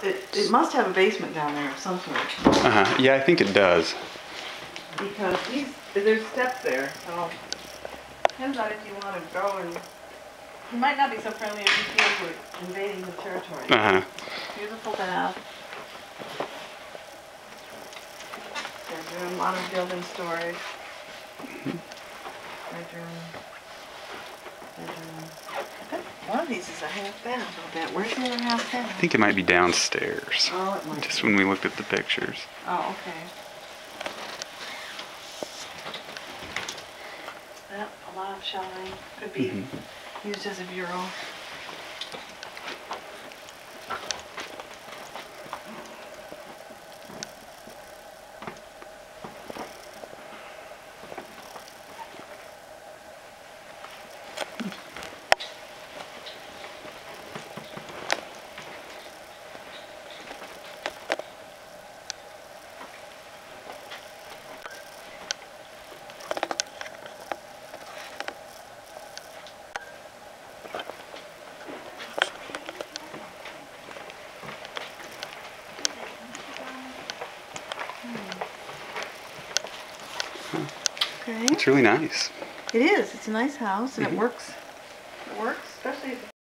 It must have a basement down there of some sort. Yeah, I think it does. Because there's steps there, so depends on if you want to go and he might not be so friendly if he feels we're invading his territory. Beautiful bath. Bedroom, a lot of building storage. Bedroom. I bet one of these is a half bath, I'll bet. Where's the other half bath? I think it might be downstairs. Oh, it might Just be. when we looked at the pictures. Oh, okay. Yep, a lot of shelving. Could be used as a bureau. Okay. It's really nice. It is. It's a nice house, and it works. It works, especially if